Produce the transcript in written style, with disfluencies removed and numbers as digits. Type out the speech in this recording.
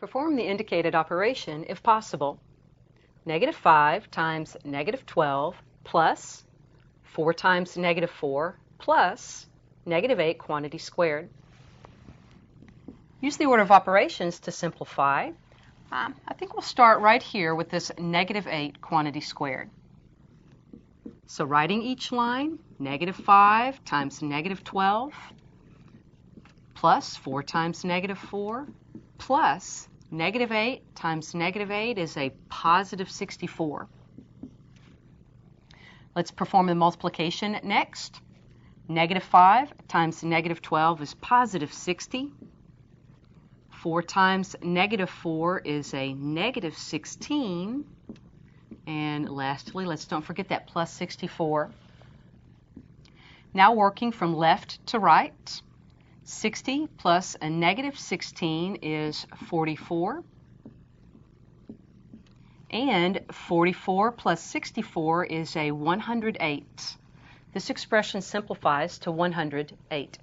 Perform the indicated operation if possible. -5 times -12 plus 4 times -4 plus -8 quantity squared. Use the order of operations to simplify. I think we'll start right here with this -8 quantity squared. So writing each line, -5 times -12 plus 4 times -4 plus -8 times -8 is a positive 64. Let's perform the multiplication next. -5 times -12 is positive 60. 4 times -4 is a negative 16. And lastly, don't forget that plus 64. Now working from left to right. 60 plus a negative 16 is 44. And 44 plus 64 is a 108. This expression simplifies to 108.